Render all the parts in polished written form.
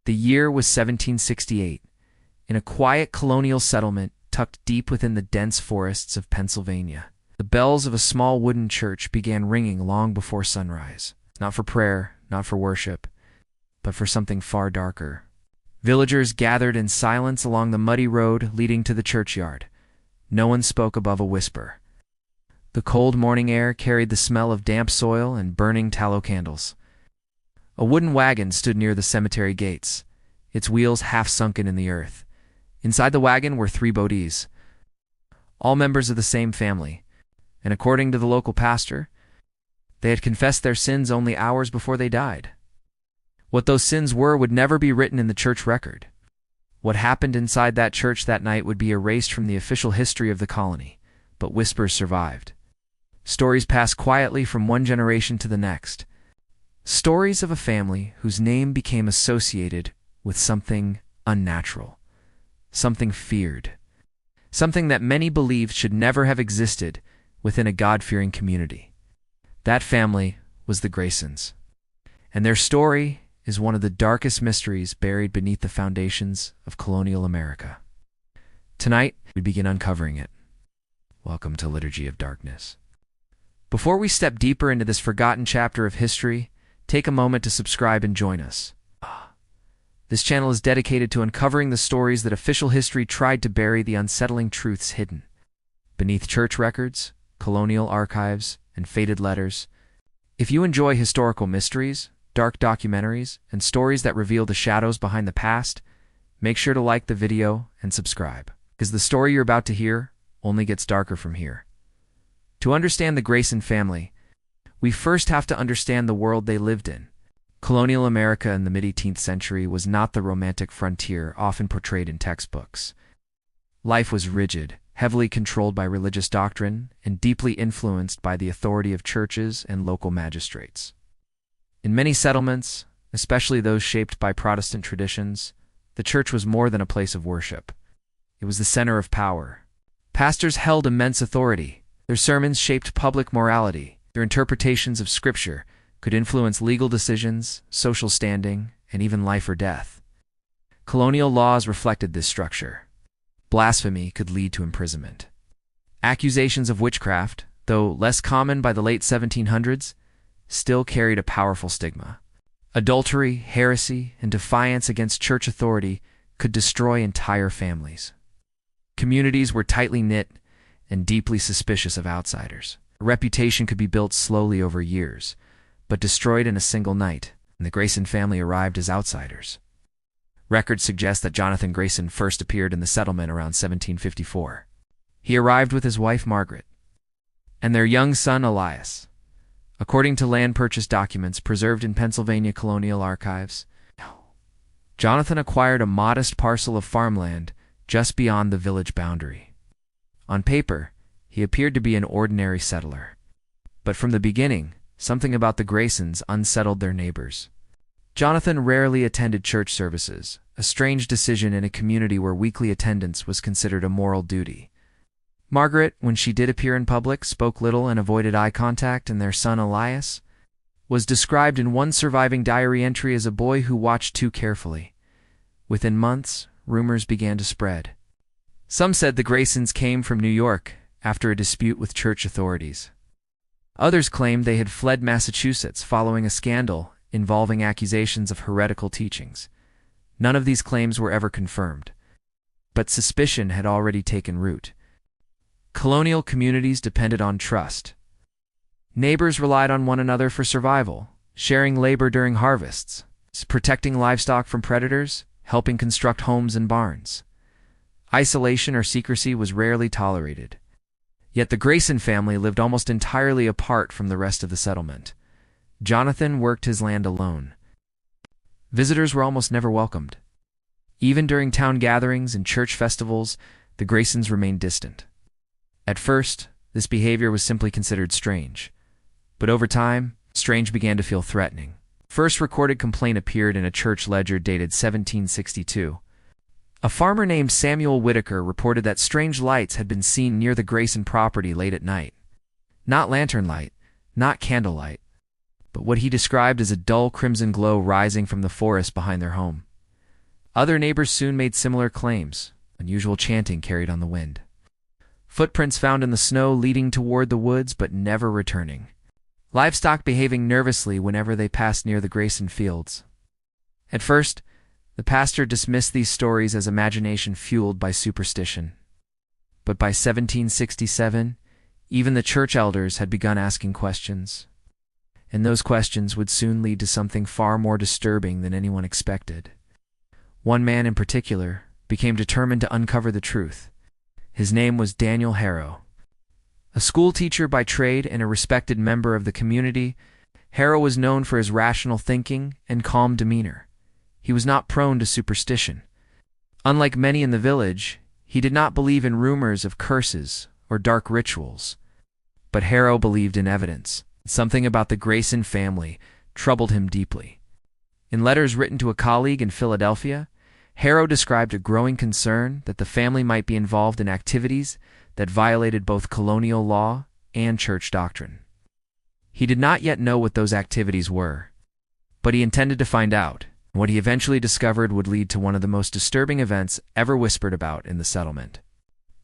The year was 1768, in a quiet colonial settlement tucked deep within the dense forests of Pennsylvania. The bells of a small wooden church began ringing long before sunrise, not for prayer, not for worship, but for something far darker. Villagers gathered in silence along the muddy road leading to the churchyard. No one spoke above a whisper. The cold morning air carried the smell of damp soil and burning tallow candles. A wooden wagon stood near the cemetery gates, its wheels half sunken in the earth. Inside the wagon were 3 bodies, all members of the same family, and according to the local pastor, they had confessed their sins only hours before they died. What those sins were would never be written in the church record. What happened inside that church that night would be erased from the official history of the colony, but whispers survived. Stories passed quietly from one generation to the next. Stories of a family whose name became associated with something unnatural, something feared, something that many believed should never have existed within a God-fearing community. That family was the Graysons, and their story is one of the darkest mysteries buried beneath the foundations of colonial America. Tonight, we begin uncovering it. Welcome to Liturgy of Darkness. Before we step deeper into this forgotten chapter of history, take a moment to subscribe and join us. This channel is dedicated to uncovering the stories that official history tried to bury, the unsettling truths hidden beneath church records, colonial archives, and faded letters. If you enjoy historical mysteries, dark documentaries, and stories that reveal the shadows behind the past, make sure to like the video and subscribe, because the story you're about to hear only gets darker from here. To understand the Grayson family, we first have to understand the world they lived in. Colonial America in the mid-18th century was not the romantic frontier often portrayed in textbooks. Life was rigid, heavily controlled by religious doctrine, and deeply influenced by the authority of churches and local magistrates. In many settlements, especially those shaped by Protestant traditions, the church was more than a place of worship. It was the center of power. Pastors held immense authority. Their sermons shaped public morality. Their interpretations of Scripture could influence legal decisions, social standing, and even life or death. Colonial laws reflected this structure. Blasphemy could lead to imprisonment. Accusations of witchcraft, though less common by the late 1700s, still carried a powerful stigma. Adultery, heresy, and defiance against church authority could destroy entire families. Communities were tightly knit and deeply suspicious of outsiders. A reputation could be built slowly over years, but destroyed in a single night, and the Grayson family arrived as outsiders. Records suggest that Jonathan Grayson first appeared in the settlement around 1754. He arrived with his wife Margaret and their young son Elias. According to land purchase documents preserved in Pennsylvania colonial archives, Jonathan acquired a modest parcel of farmland just beyond the village boundary. On paper, he appeared to be an ordinary settler. But from the beginning, something about the Graysons unsettled their neighbors. Jonathan rarely attended church services, a strange decision in a community where weekly attendance was considered a moral duty. Margaret, when she did appear in public, spoke little and avoided eye contact, and their son Elias was described in one surviving diary entry as a boy who watched too carefully. Within months, rumors began to spread. Some said the Graysons came from New York after a dispute with church authorities. Others claimed they had fled Massachusetts following a scandal involving accusations of heretical teachings. None of these claims were ever confirmed, but suspicion had already taken root. Colonial communities depended on trust. Neighbors relied on one another for survival, sharing labor during harvests, protecting livestock from predators, helping construct homes and barns. Isolation or secrecy was rarely tolerated. Yet the Grayson family lived almost entirely apart from the rest of the settlement. Jonathan worked his land alone. Visitors were almost never welcomed. Even during town gatherings and church festivals, the Graysons remained distant. At first, this behavior was simply considered strange. But over time, strange began to feel threatening. First recorded complaint appeared in a church ledger dated 1762. A farmer named Samuel Whitaker reported that strange lights had been seen near the Grayson property late at night. Not lantern light, not candlelight, but what he described as a dull crimson glow rising from the forest behind their home. Other neighbors soon made similar claims, unusual chanting carried on the wind. Footprints found in the snow leading toward the woods but never returning. Livestock behaving nervously whenever they passed near the Grayson fields. At first, the pastor dismissed these stories as imagination fueled by superstition. But by 1767, even the church elders had begun asking questions. And those questions would soon lead to something far more disturbing than anyone expected. One man in particular became determined to uncover the truth. His name was Daniel Harrow. A schoolteacher by trade and a respected member of the community, Harrow was known for his rational thinking and calm demeanor. He was not prone to superstition. Unlike many in the village, he did not believe in rumors of curses or dark rituals. But Harrow believed in evidence. Something about the Grayson family troubled him deeply. In letters written to a colleague in Philadelphia, Harrow described a growing concern that the family might be involved in activities that violated both colonial law and church doctrine. He did not yet know what those activities were, but he intended to find out. What he eventually discovered would lead to one of the most disturbing events ever whispered about in the settlement.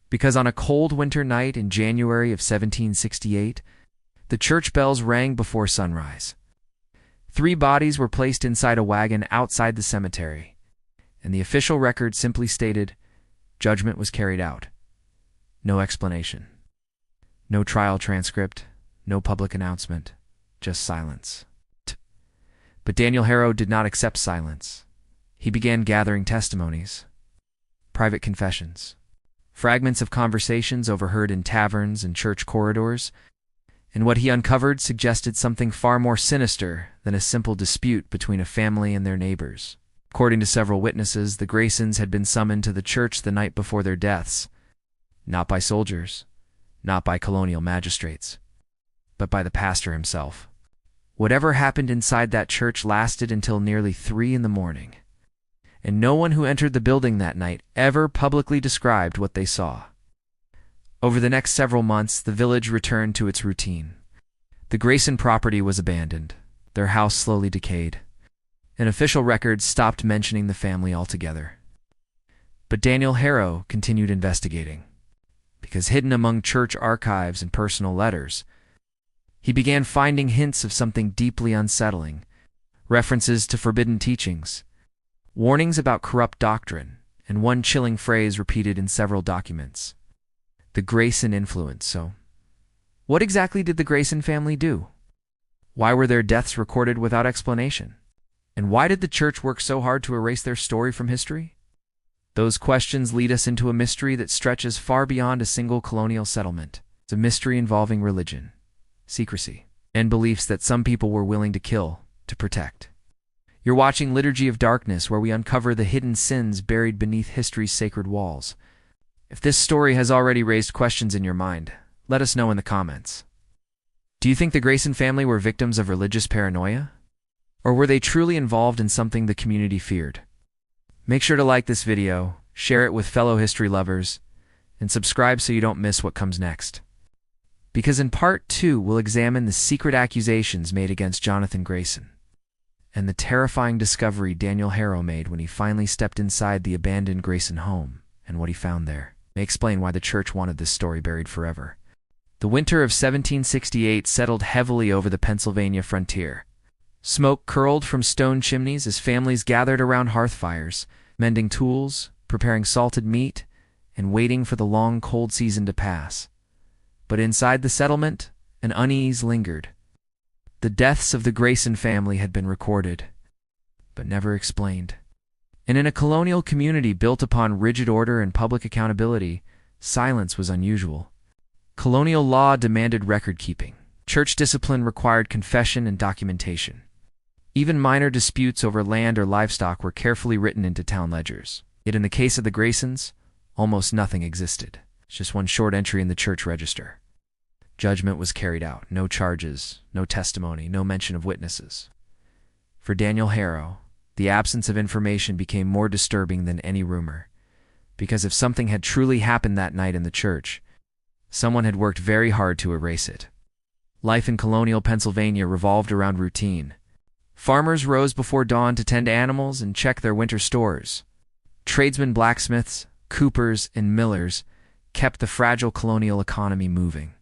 Because on a cold winter night in January of 1768, the church bells rang before sunrise. 3 bodies were placed inside a wagon outside the cemetery, and the official record simply stated, "Judgment was carried out." No explanation. No trial transcript, no public announcement, just silence. But Daniel Harrow did not accept silence. He began gathering testimonies, private confessions, fragments of conversations overheard in taverns and church corridors, and what he uncovered suggested something far more sinister than a simple dispute between a family and their neighbors. According to several witnesses, the Graysons had been summoned to the church the night before their deaths, not by soldiers, not by colonial magistrates, but by the pastor himself. Whatever happened inside that church lasted until nearly 3 in the morning, and no one who entered the building that night ever publicly described what they saw. Over the next several months, the village returned to its routine. The Grayson property was abandoned, their house slowly decayed, and official records stopped mentioning the family altogether. But Daniel Harrow continued investigating, because hidden among church archives and personal letters, he began finding hints of something deeply unsettling, references to forbidden teachings, warnings about corrupt doctrine, and one chilling phrase repeated in several documents: the Grayson influence. So, what exactly did the Grayson family do? Why were their deaths recorded without explanation? And why did the church work so hard to erase their story from history? Those questions lead us into a mystery that stretches far beyond a single colonial settlement. It's a mystery involving religion, secrecy, and beliefs that some people were willing to kill to protect. You're watching Liturgy of Darkness, where we uncover the hidden sins buried beneath history's sacred walls. If this story has already raised questions in your mind, let us know in the comments. Do you think the Grayson family were victims of religious paranoia? Or were they truly involved in something the community feared? Make sure to like this video, share it with fellow history lovers, and subscribe so you don't miss what comes next. Because in Part 2, we'll examine the secret accusations made against Jonathan Grayson, and the terrifying discovery Daniel Harrow made when he finally stepped inside the abandoned Grayson home, and what he found there may explain why the church wanted this story buried forever. The winter of 1768 settled heavily over the Pennsylvania frontier. Smoke curled from stone chimneys as families gathered around hearth fires, mending tools, preparing salted meat, and waiting for the long cold season to pass. But inside the settlement, an unease lingered. The deaths of the Grayson family had been recorded, but never explained. And in a colonial community built upon rigid order and public accountability, silence was unusual. Colonial law demanded record-keeping. Church discipline required confession and documentation. Even minor disputes over land or livestock were carefully written into town ledgers. Yet in the case of the Graysons, almost nothing existed. Just one short entry in the church register. Judgment was carried out. No charges, no testimony, no mention of witnesses. For Daniel Harrow, the absence of information became more disturbing than any rumor. Because if something had truly happened that night in the church, someone had worked very hard to erase it. Life in colonial Pennsylvania revolved around routine. Farmers rose before dawn to tend animals and check their winter stores. Tradesmen, blacksmiths, coopers, and millers kept the fragile colonial economy moving.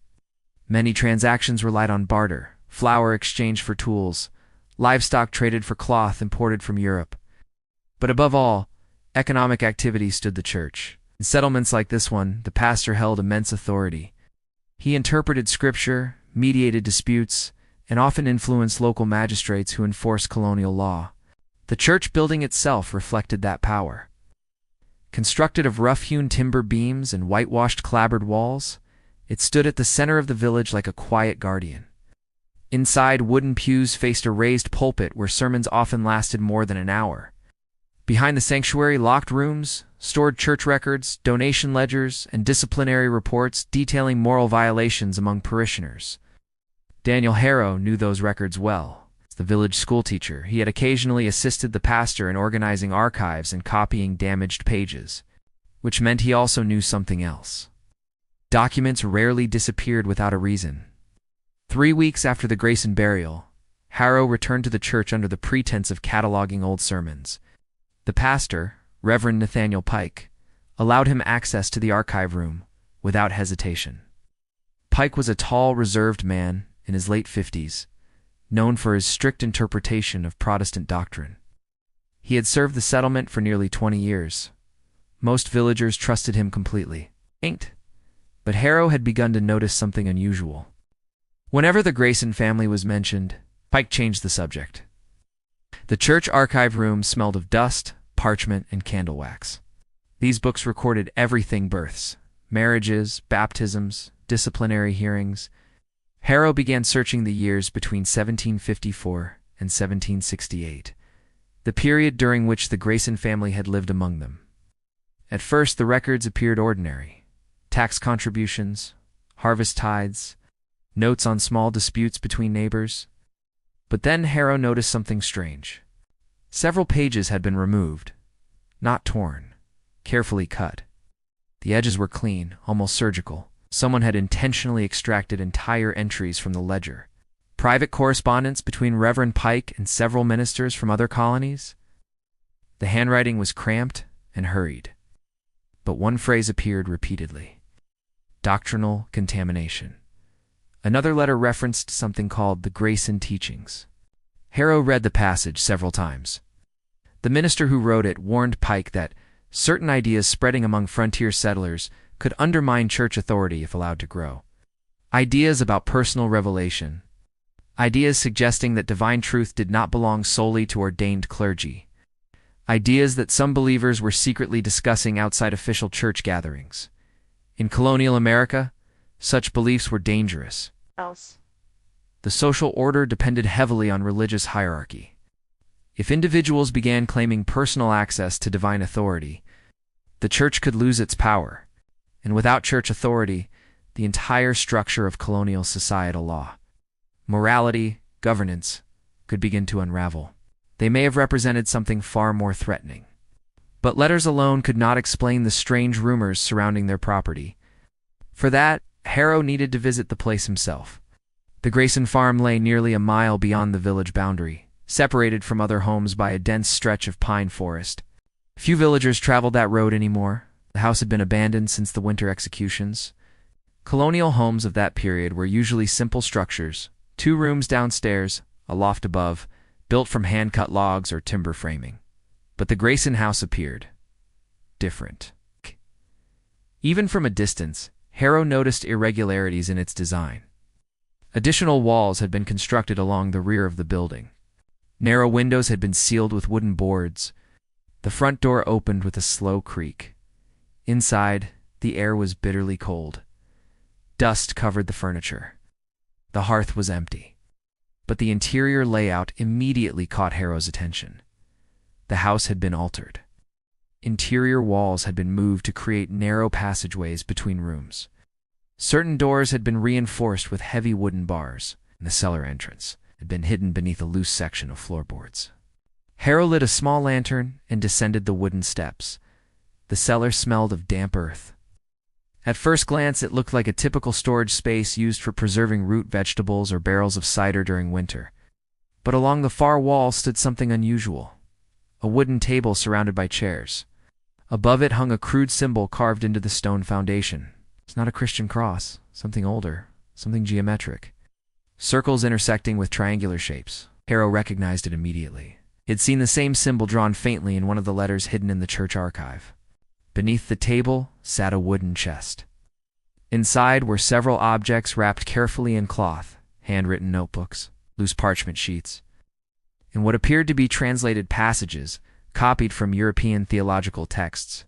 Many transactions relied on barter, flour exchanged for tools, livestock traded for cloth imported from Europe. But above all, economic activity stood the church. In settlements like this one, the pastor held immense authority. He interpreted scripture, mediated disputes, and often influenced local magistrates who enforced colonial law. The church building itself reflected that power. Constructed of rough-hewn timber beams and whitewashed clapboard walls, it stood at the center of the village like a quiet guardian. Inside, wooden pews faced a raised pulpit where sermons often lasted more than an hour. Behind the sanctuary, locked rooms stored church records, donation ledgers, and disciplinary reports detailing moral violations among parishioners. Daniel Harrow knew those records well. As the village schoolteacher, he had occasionally assisted the pastor in organizing archives and copying damaged pages, which meant he also knew something else. Documents rarely disappeared without a reason. 3 weeks after the Grayson burial, Harrow returned to the church under the pretense of cataloging old sermons. The pastor, Reverend Nathaniel Pike, allowed him access to the archive room without hesitation. Pike was a tall, reserved man in his late 50s, known for his strict interpretation of Protestant doctrine. He had served the settlement for nearly 20 years. Most villagers trusted him completely. But Harrow had begun to notice something unusual. Whenever the Grayson family was mentioned, Pike changed the subject. The church archive room smelled of dust, parchment, and candle wax. These books recorded everything: births, marriages, baptisms, disciplinary hearings. Harrow began searching the years between 1754 and 1768, the period during which the Grayson family had lived among them. At first, the records appeared ordinary: tax contributions, harvest tithes, notes on small disputes between neighbors. But then Harrow noticed something strange. Several pages had been removed, not torn, carefully cut. The edges were clean, almost surgical. Someone had intentionally extracted entire entries from the ledger. Private correspondence between Reverend Pike and several ministers from other colonies. The handwriting was cramped and hurried, but one phrase appeared repeatedly: doctrinal contamination. Another letter referenced something called the Grayson teachings. Harrow read the passage several times. The minister who wrote it warned Pike that certain ideas spreading among frontier settlers could undermine church authority if allowed to grow. Ideas about personal revelation. Ideas suggesting that divine truth did not belong solely to ordained clergy. Ideas that some believers were secretly discussing outside official church gatherings. In colonial America, such beliefs were dangerous. The social order depended heavily on religious hierarchy. If individuals began claiming personal access to divine authority, the church could lose its power, and without church authority, the entire structure of colonial societal law, morality, governance, could begin to unravel. They may have represented something far more threatening. But letters alone could not explain the strange rumors surrounding their property. For that, Harrow needed to visit the place himself. The Grayson farm lay nearly a mile beyond the village boundary, separated from other homes by a dense stretch of pine forest. Few villagers traveled that road anymore. The house had been abandoned since the winter executions. Colonial homes of that period were usually simple structures: 2 rooms downstairs, a loft above, built from hand-cut logs or timber framing. But the Grayson house appeared different. Even from a distance, Harrow noticed irregularities in its design. Additional walls had been constructed along the rear of the building. Narrow windows had been sealed with wooden boards. The front door opened with a slow creak. Inside, the air was bitterly cold. Dust covered the furniture. The hearth was empty. But the interior layout immediately caught Harrow's attention. The house had been altered. Interior walls had been moved to create narrow passageways between rooms. Certain doors had been reinforced with heavy wooden bars, and the cellar entrance had been hidden beneath a loose section of floorboards. Harrow lit a small lantern and descended the wooden steps. The cellar smelled of damp earth. At first glance, it looked like a typical storage space used for preserving root vegetables or barrels of cider during winter. But along the far wall stood something unusual: a wooden table surrounded by chairs. Above it hung a crude symbol carved into the stone foundation. It's not a Christian cross, something older, something geometric. Circles intersecting with triangular shapes. Harrow recognized it immediately. He had seen the same symbol drawn faintly in one of the letters hidden in the church archive. Beneath the table sat a wooden chest. Inside were several objects wrapped carefully in cloth, handwritten notebooks, loose parchment sheets, and what appeared to be translated passages copied from European theological texts.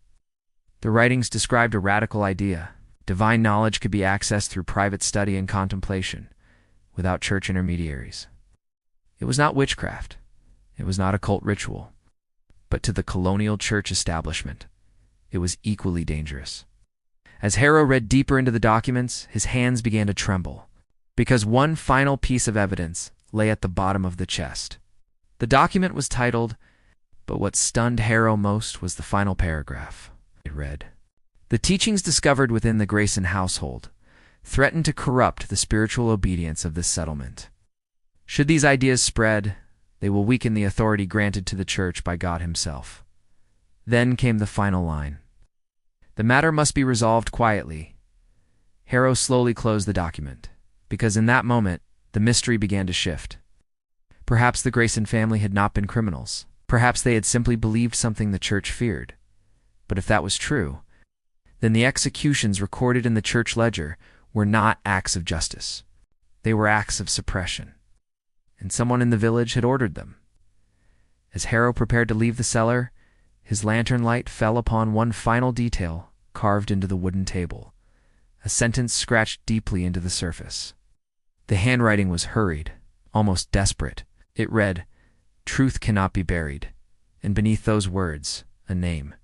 The writings described a radical idea. Divine knowledge could be accessed through private study and contemplation, without church intermediaries. It was not witchcraft. It was not occult ritual. But to the colonial church establishment, it was equally dangerous. As Harrow read deeper into the documents, his hands began to tremble, because one final piece of evidence lay at the bottom of the chest. The document was titled, but what stunned Harrow most was the final paragraph. It read, "The teachings discovered within the Grayson household threaten to corrupt the spiritual obedience of this settlement. Should these ideas spread, they will weaken the authority granted to the church by God himself." Then came the final line. "The matter must be resolved quietly." Harrow slowly closed the document, because in that moment, the mystery began to shift. Perhaps the Grayson family had not been criminals. Perhaps they had simply believed something the church feared. But if that was true, then the executions recorded in the church ledger were not acts of justice. They were acts of suppression. And someone in the village had ordered them. As Harrow prepared to leave the cellar, his lantern light fell upon one final detail carved into the wooden table, a sentence scratched deeply into the surface. The handwriting was hurried, almost desperate. It read, "Truth cannot be buried," and beneath those words, a name,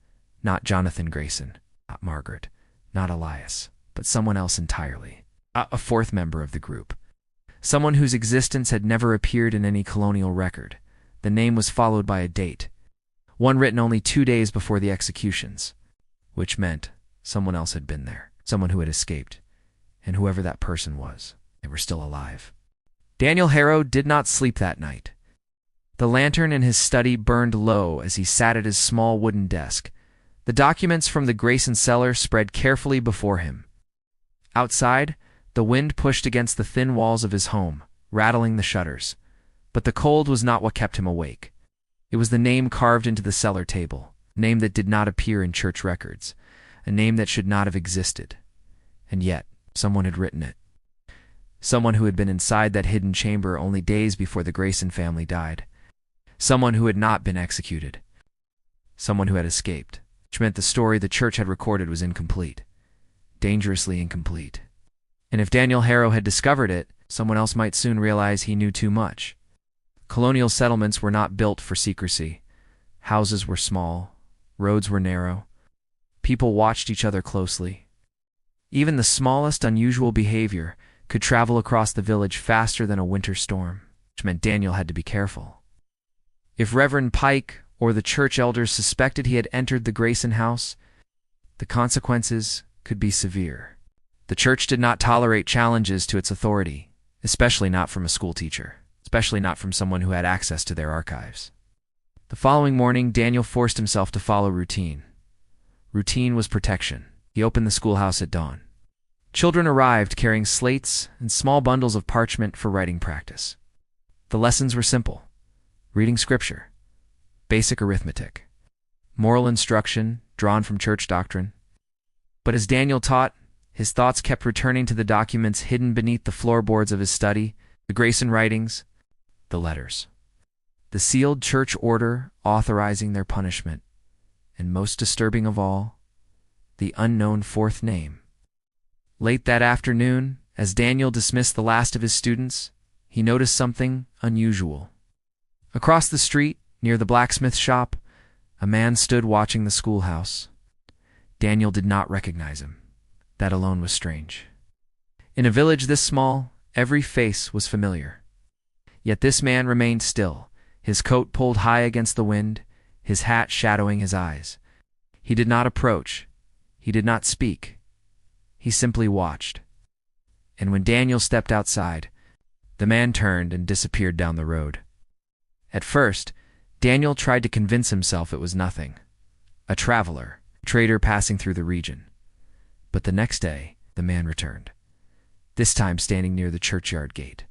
not Jonathan Grayson, not Margaret, not Elias, but someone else entirely, a fourth member of the group, someone whose existence had never appeared in any colonial record. The name was followed by a date, one written only 2 days before the executions, which meant someone else had been there, someone who had escaped, and whoever that person was, they were still alive. Daniel Harrow did not sleep that night. The lantern in his study burned low as he sat at his small wooden desk. The documents from the Grayson cellar spread carefully before him. Outside, the wind pushed against the thin walls of his home, rattling the shutters. But the cold was not what kept him awake. It was the name carved into the cellar table, a name that did not appear in church records, a name that should not have existed. And yet, someone had written it. Someone who had been inside that hidden chamber only days before the Grayson family died. Someone who had not been executed. Someone who had escaped, which meant the story the church had recorded was incomplete. Dangerously incomplete. And if Daniel Harrow had discovered it, someone else might soon realize he knew too much. Colonial settlements were not built for secrecy. Houses were small. Roads were narrow. People watched each other closely. Even the smallest unusual behavior could travel across the village faster than a winter storm, which meant Daniel had to be careful. If Reverend Pike or the church elders suspected he had entered the Grayson house, the consequences could be severe. The church did not tolerate challenges to its authority, especially not from a schoolteacher, especially not from someone who had access to their archives. The following morning, Daniel forced himself to follow routine. Routine was protection. He opened the schoolhouse at dawn. Children arrived carrying slates and small bundles of parchment for writing practice. The lessons were simple: reading scripture, basic arithmetic, moral instruction drawn from church doctrine. But as Daniel taught, his thoughts kept returning to the documents hidden beneath the floorboards of his study, the Grayson writings, the letters, the sealed church order authorizing their punishment, and most disturbing of all, the unknown fourth name. Late that afternoon, as Daniel dismissed the last of his students, he noticed something unusual. Across the street, near the blacksmith shop, a man stood watching the schoolhouse. Daniel did not recognize him. That alone was strange. In a village this small, every face was familiar. Yet this man remained still, his coat pulled high against the wind, his hat shadowing his eyes. He did not approach. He did not speak. He simply watched. And when Daniel stepped outside, the man turned and disappeared down the road. At first, Daniel tried to convince himself it was nothing. A traveler, trader passing through the region. But the next day, the man returned, this time standing near the churchyard gate,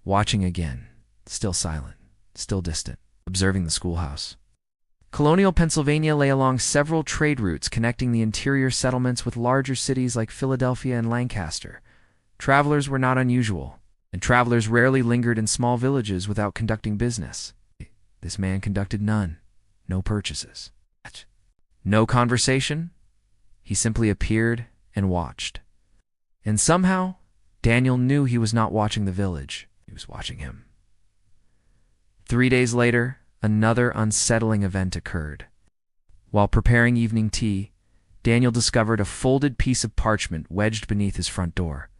watching again, still silent, still distant, observing the schoolhouse. Colonial Pennsylvania lay along several trade routes connecting the interior settlements with larger cities like Philadelphia and Lancaster. Travelers were not unusual, and travelers rarely lingered in small villages without conducting business. This man conducted none. No purchases. No conversation. He simply appeared and watched. And somehow, Daniel knew he was not watching the village. He was watching him. 3 days later, another unsettling event occurred. While preparing evening tea, Daniel discovered a folded piece of parchment wedged beneath his front door.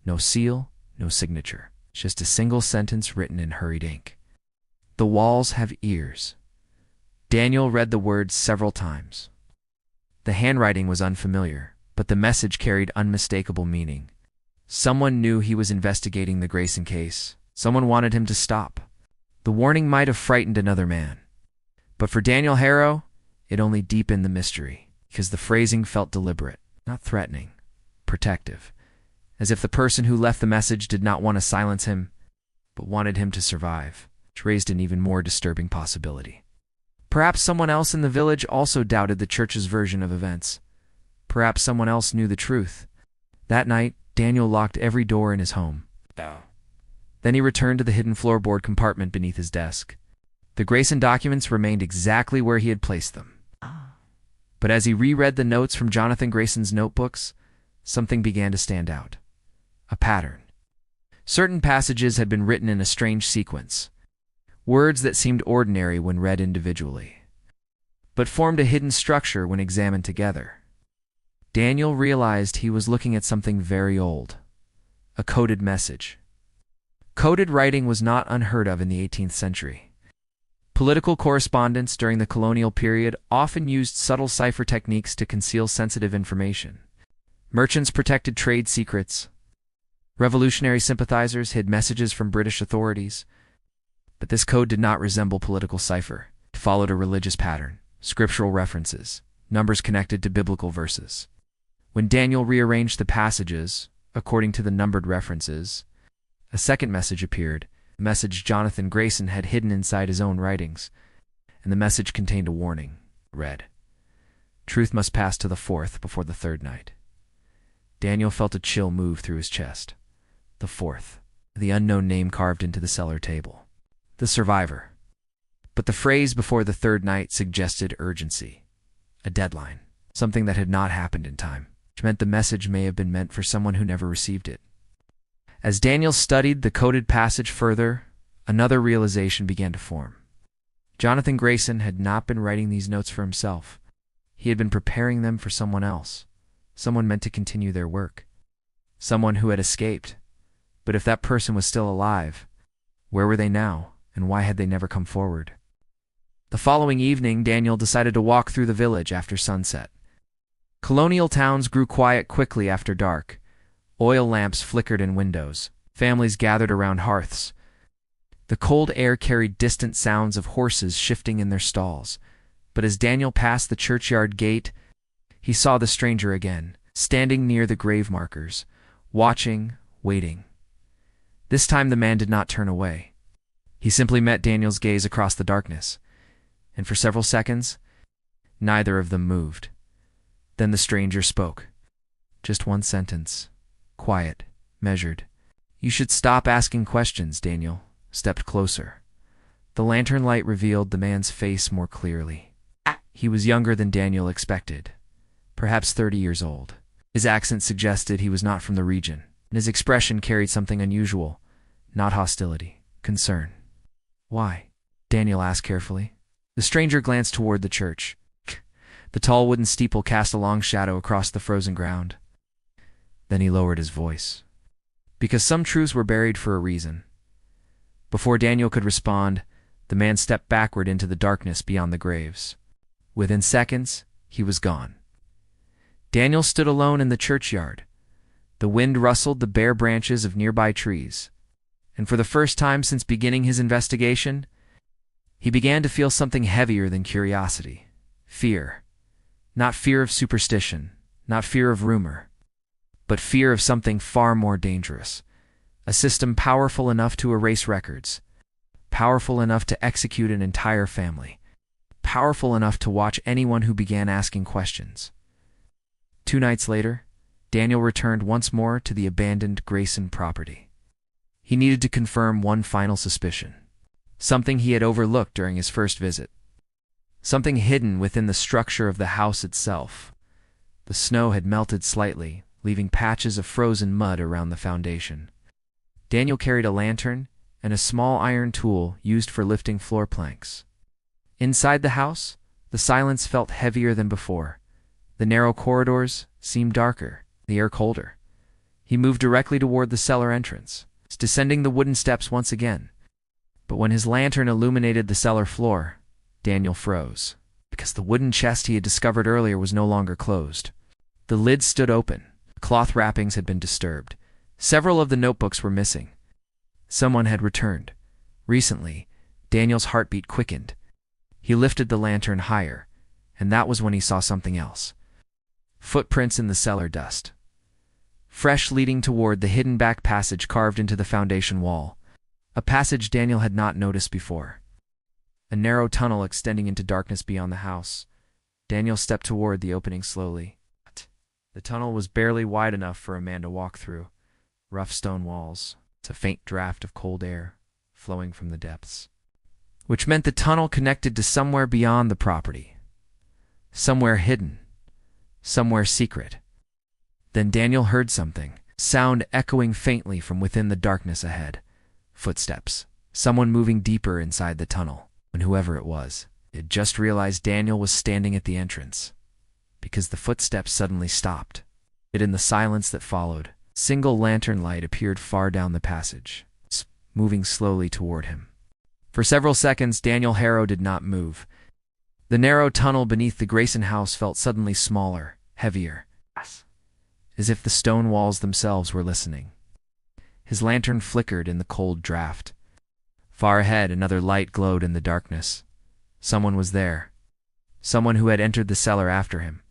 No seal, no signature, just a single sentence written in hurried ink. "The walls have ears." Daniel read the words several times. The handwriting was unfamiliar, but the message carried unmistakable meaning. Someone knew he was investigating the Grayson case. Someone wanted him to stop. The warning might have frightened another man. But for Daniel Harrow, it only deepened the mystery, because the phrasing felt deliberate, not threatening, protective, as if the person who left the message did not want to silence him, but wanted him to survive, which raised an even more disturbing possibility. Perhaps someone else in the village also doubted the church's version of events. Perhaps someone else knew the truth. That night, Daniel locked every door in his home. Then he returned to the hidden floorboard compartment beneath his desk. The Grayson documents remained exactly where he had placed them. But as he reread the notes from Jonathan Grayson's notebooks, something began to stand out. A pattern. Certain passages had been written in a strange sequence. Words that seemed ordinary when read individually, but formed a hidden structure when examined together. Daniel realized he was looking at something very old. A coded message. Coded writing was not unheard of in the 18th century. Political correspondents during the colonial period often used subtle cipher techniques to conceal sensitive information. Merchants protected trade secrets. Revolutionary sympathizers hid messages from British authorities. But this code did not resemble political cipher. It followed a religious pattern, scriptural references, numbers connected to biblical verses. When Daniel rearranged the passages, according to the numbered references, a second message appeared, a message Jonathan Grayson had hidden inside his own writings, and the message contained a warning. It read, "Truth must pass to the fourth before the third night." Daniel felt a chill move through his chest. The fourth, the unknown name carved into the cellar table. The survivor. But the phrase "before the third night" suggested urgency, a deadline, something that had not happened in time, which meant the message may have been meant for someone who never received it. As Daniel studied the coded passage further, another realization began to form. Jonathan Grayson had not been writing these notes for himself. He had been preparing them for someone else, someone meant to continue their work, someone who had escaped. But if that person was still alive, where were they now? And why had they never come forward? The following evening, Daniel decided to walk through the village after sunset. Colonial towns grew quiet quickly after dark. Oil lamps flickered in windows. Families gathered around hearths. The cold air carried distant sounds of horses shifting in their stalls. But as Daniel passed the churchyard gate, he saw the stranger again, standing near the grave markers, watching, waiting. This time the man did not turn away. He simply met Daniel's gaze across the darkness, and for several seconds, neither of them moved. Then the stranger spoke. Just one sentence, quiet, measured. "You should stop asking questions." Daniel stepped closer. The lantern light revealed the man's face more clearly. He was younger than Daniel expected, perhaps 30 years old. His accent suggested he was not from the region, and his expression carried something unusual, not hostility, concern. "Why?" Daniel asked carefully. The stranger glanced toward the church. The tall wooden steeple cast a long shadow across the frozen ground. Then he lowered his voice. Because some truths were buried for a reason. Before Daniel could respond, the man stepped backward into the darkness beyond the graves. Within seconds, he was gone. Daniel stood alone in the churchyard. The wind rustled the bare branches of nearby trees. And for the first time since beginning his investigation, he began to feel something heavier than curiosity, fear. Not fear of superstition, not fear of rumor, but fear of something far more dangerous. A system powerful enough to erase records, powerful enough to execute an entire family, powerful enough to watch anyone who began asking questions. 2 nights later, Daniel returned once more to the abandoned Grayson property. He needed to confirm one final suspicion, something he had overlooked during his first visit, something hidden within the structure of the house itself. The snow had melted slightly, leaving patches of frozen mud around the foundation. Daniel carried a lantern and a small iron tool used for lifting floor planks. Inside the house, the silence felt heavier than before. The narrow corridors seemed darker, the air colder. He moved directly toward the cellar entrance, descending the wooden steps once again. But when his lantern illuminated the cellar floor, Daniel froze, because the wooden chest he had discovered earlier was no longer closed. The lid stood open. Cloth wrappings had been disturbed. Several of the notebooks were missing. Someone had returned. Recently, Daniel's heartbeat quickened. He lifted the lantern higher, and that was when he saw something else. Footprints in the cellar dust, fresh, leading toward the hidden back passage carved into the foundation wall, a passage Daniel had not noticed before. A narrow tunnel extending into darkness beyond the house. Daniel stepped toward the opening slowly. The tunnel was barely wide enough for a man to walk through. Rough stone walls, a faint draft of cold air flowing from the depths, which meant the tunnel connected to somewhere beyond the property, somewhere hidden, somewhere secret. Then Daniel heard something, sound echoing faintly from within the darkness ahead. Footsteps, someone moving deeper inside the tunnel. And whoever it was, had just realized Daniel was standing at the entrance, because the footsteps suddenly stopped. Yet in the silence that followed, single lantern light appeared far down the passage, moving slowly toward him. For several seconds, Daniel Harrow did not move. The narrow tunnel beneath the Grayson house felt suddenly smaller, heavier, as if the stone walls themselves were listening. His lantern flickered in the cold draft. Far ahead, another light glowed in the darkness. Someone was there. Someone who had entered the cellar after him.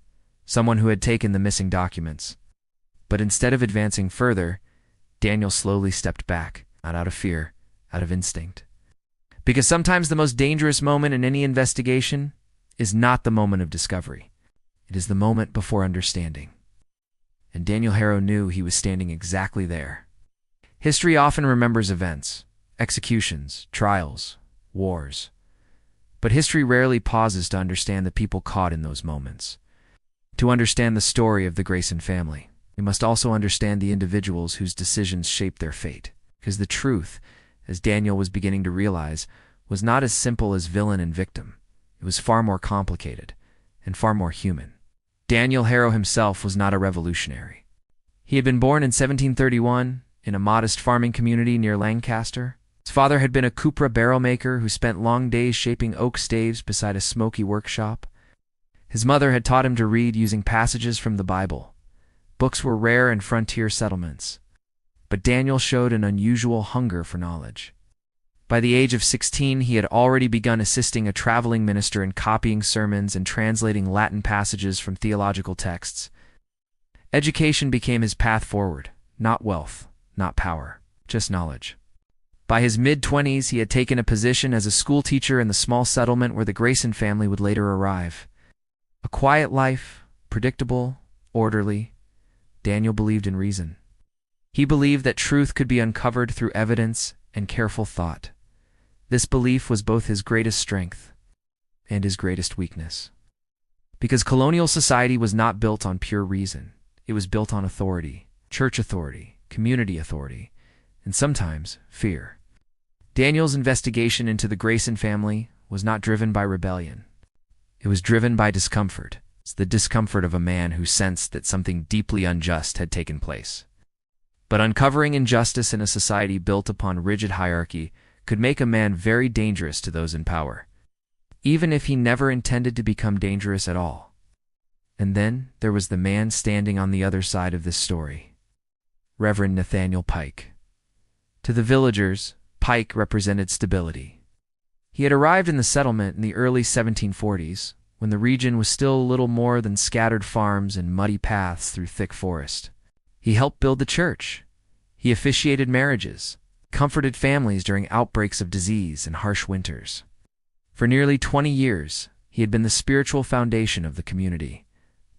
Someone who had taken the missing documents. But instead of advancing further, Daniel slowly stepped back, not out of fear, out of instinct. Because sometimes the most dangerous moment in any investigation is not the moment of discovery. It is the moment before understanding. And Daniel Harrow knew he was standing exactly there. History often remembers events, executions, trials, wars. But history rarely pauses to understand the people caught in those moments. To understand the story of the Grayson family, we must also understand the individuals whose decisions shaped their fate. Because the truth, as Daniel was beginning to realize, was not as simple as villain and victim. It was far more complicated and far more human. Daniel Harrow himself was not a revolutionary. He had been born in 1731 in a modest farming community near Lancaster. His father had been a cupra barrel maker who spent long days shaping oak staves beside a smoky workshop. His mother had taught him to read using passages from the Bible. Books were rare in frontier settlements. But Daniel showed an unusual hunger for knowledge. By the age of 16, he had already begun assisting a traveling minister in copying sermons and translating Latin passages from theological texts. Education became his path forward, not wealth, not power, just knowledge. By his mid-20s, he had taken a position as a schoolteacher in the small settlement where the Grayson family would later arrive. A quiet life, predictable, orderly. Daniel believed in reason. He believed that truth could be uncovered through evidence and careful thought. This belief was both his greatest strength and his greatest weakness. Because colonial society was not built on pure reason. It was built on authority, church authority, community authority, and sometimes fear. Daniel's investigation into the Grayson family was not driven by rebellion. It was driven by discomfort. It's the discomfort of a man who sensed that something deeply unjust had taken place. But uncovering injustice in a society built upon rigid hierarchy could make a man very dangerous to those in power, even if he never intended to become dangerous at all. And then there was the man standing on the other side of this story, Reverend Nathaniel Pike. To the villagers, Pike represented stability. He had arrived in the settlement in the early 1740s, when the region was still little more than scattered farms and muddy paths through thick forest. He helped build the church. He officiated marriages, comforted families during outbreaks of disease and harsh winters. For nearly 20 years, he had been the spiritual foundation of the community.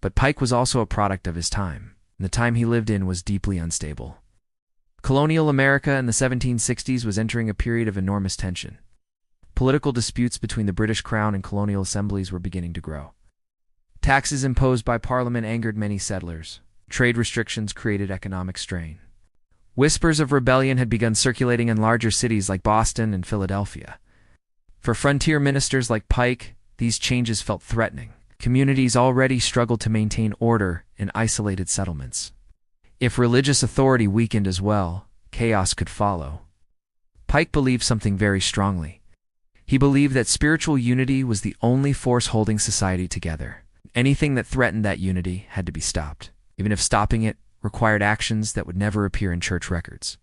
But Pike was also a product of his time, and the time he lived in was deeply unstable. Colonial America in the 1760s was entering a period of enormous tension. Political disputes between the British Crown and colonial assemblies were beginning to grow. Taxes imposed by Parliament angered many settlers. Trade restrictions created economic strain. Whispers of rebellion had begun circulating in larger cities like Boston and Philadelphia. For frontier ministers like Pike, these changes felt threatening. Communities already struggled to maintain order in isolated settlements. If religious authority weakened as well, chaos could follow. Pike believed something very strongly. He believed that spiritual unity was the only force holding society together. Anything that threatened that unity had to be stopped, even if stopping it required actions that would never appear in church records.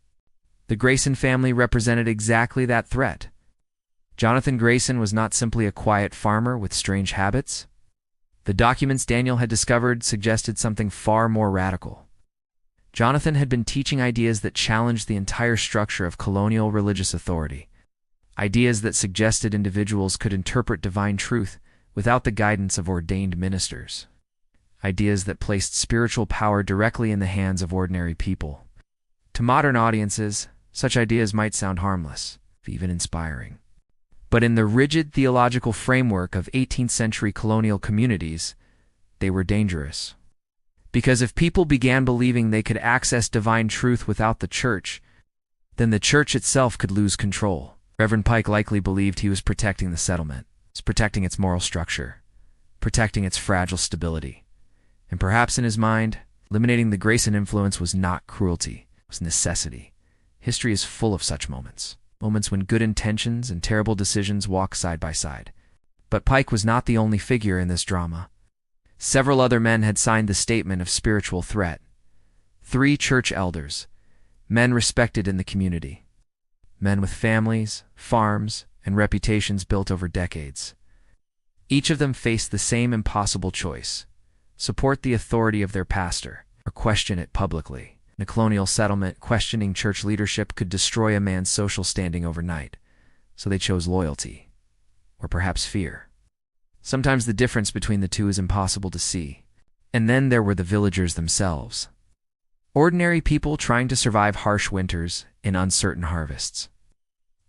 The Grayson family represented exactly that threat. Jonathan Grayson was not simply a quiet farmer with strange habits. The documents Daniel had discovered suggested something far more radical. Jonathan had been teaching ideas that challenged the entire structure of colonial religious authority. Ideas that suggested individuals could interpret divine truth without the guidance of ordained ministers. Ideas that placed spiritual power directly in the hands of ordinary people. To modern audiences, such ideas might sound harmless, even inspiring. But in the rigid theological framework of 18th-century colonial communities, they were dangerous. Because if people began believing they could access divine truth without the church, then the church itself could lose control. Reverend Pike likely believed he was protecting the settlement, protecting its moral structure, protecting its fragile stability. And perhaps in his mind, eliminating the Grayson influence was not cruelty, it was necessity. History is full of such moments. Moments when good intentions and terrible decisions walk side by side. But Pike was not the only figure in this drama. Several other men had signed the statement of spiritual threat. 3 church elders, men respected in the community. Men with families, farms, and reputations built over decades. Each of them faced the same impossible choice: support the authority of their pastor, or question it publicly. In a colonial settlement, questioning church leadership could destroy a man's social standing overnight, so they chose loyalty, or perhaps fear. Sometimes the difference between the two is impossible to see. And then there were the villagers themselves. Ordinary people trying to survive harsh winters and uncertain harvests.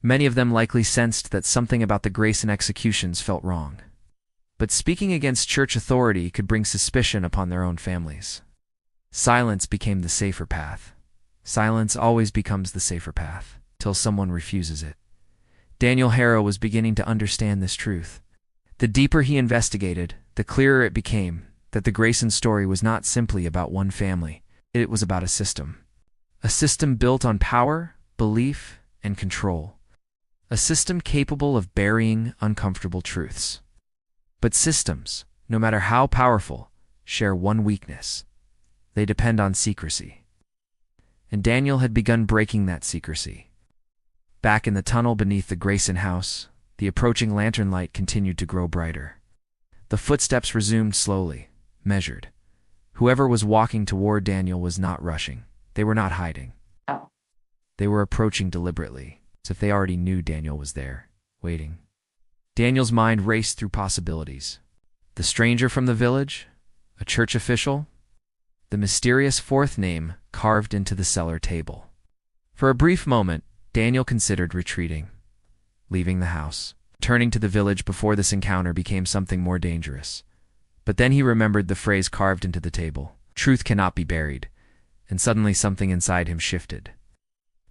Many of them likely sensed that something about the Grayson executions felt wrong. But speaking against church authority could bring suspicion upon their own families. Silence became the safer path. Silence always becomes the safer path, till someone refuses it. Daniel Harrow was beginning to understand this truth. The deeper he investigated, the clearer it became that the Grayson story was not simply about one family. It was about a system. A system built on power, belief, and control. A system capable of burying uncomfortable truths. But systems, no matter how powerful, share one weakness. They depend on secrecy. And Daniel had begun breaking that secrecy. Back in the tunnel beneath the Grayson house, the approaching lantern light continued to grow brighter. The footsteps resumed slowly, measured. Whoever was walking toward Daniel was not rushing. They were not hiding. They were approaching deliberately, as if they already knew Daniel was there, waiting. Daniel's mind raced through possibilities. The stranger from the village? A church official? The mysterious 4th name carved into the cellar table. For a brief moment, Daniel considered retreating, leaving the house, turning to the village before this encounter became something more dangerous. But then he remembered the phrase carved into the table: truth cannot be buried, and suddenly something inside him shifted.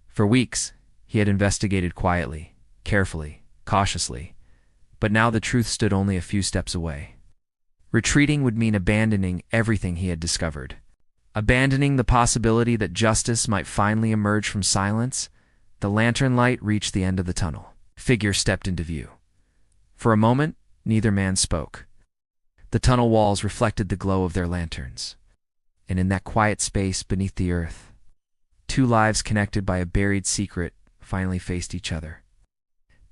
For weeks, he had investigated quietly, carefully, cautiously, but now the truth stood only a few steps away. Retreating would mean abandoning everything he had discovered. Abandoning the possibility that justice might finally emerge from silence. The lantern light reached the end of the tunnel. Figure stepped into view. For a moment, neither man spoke. The tunnel walls reflected the glow of their lanterns. And in that quiet space beneath the earth, 2 lives connected by a buried secret finally faced each other.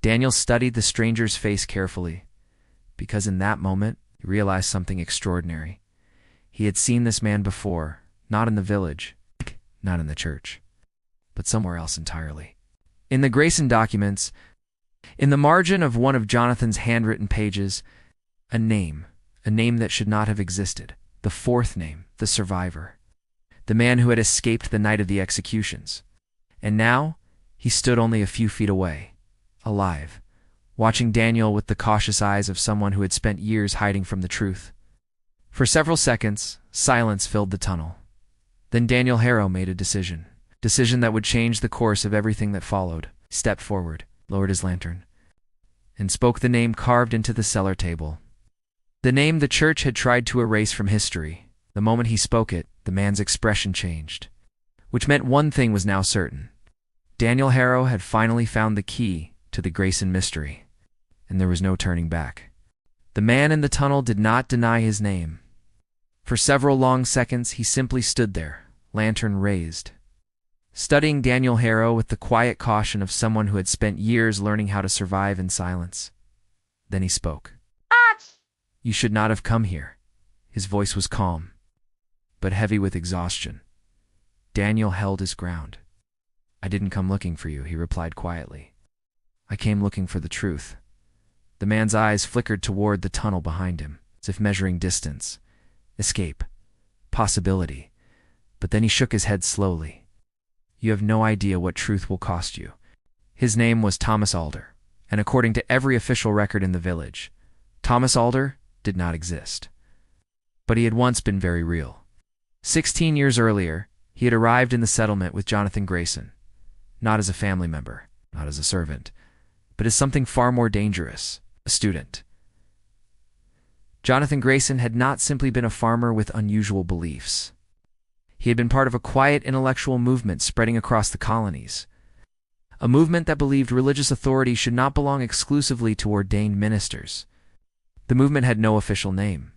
Daniel studied the stranger's face carefully, because in that moment, He realized something extraordinary. He had seen this man before, not in the village, not in the church, but somewhere else entirely. In the Grayson documents, in the margin of one of Jonathan's handwritten pages, a name that should not have existed, the fourth name, the survivor, the man who had escaped the night of the executions. And now, he stood only a few feet away, alive, watching Daniel with the cautious eyes of someone who had spent years hiding from the truth. For several seconds, silence filled the tunnel. Then Daniel Harrow made a decision that would change the course of everything that followed. He stepped forward, lowered his lantern, and spoke the name carved into the cellar table. The name the church had tried to erase from history. The moment he spoke it, the man's expression changed, which meant one thing was now certain. Daniel Harrow had finally found the key to the Grayson mystery, and there was no turning back. The man in the tunnel did not deny his name. For several long seconds, he simply stood there, lantern raised, studying Daniel Harrow with the quiet caution of someone who had spent years learning how to survive in silence. Then he spoke. "You should not have come here." His voice was calm, but heavy with exhaustion. Daniel held his ground. "I didn't come looking for you," he replied quietly. "I came looking for the truth." The man's eyes flickered toward the tunnel behind him, as if measuring distance, escape, possibility. But then he shook his head slowly. "You have no idea what truth will cost you." His name was Thomas Alder, and according to every official record in the village, Thomas Alder did not exist. But he had once been very real. 16 years earlier, he had arrived in the settlement with Jonathan Grayson, not as a family member, not as a servant, but as something far more dangerous, a student. Jonathan Grayson had not simply been a farmer with unusual beliefs. He had been part of a quiet intellectual movement spreading across the colonies, a movement that believed religious authority should not belong exclusively to ordained ministers. The movement had no official name,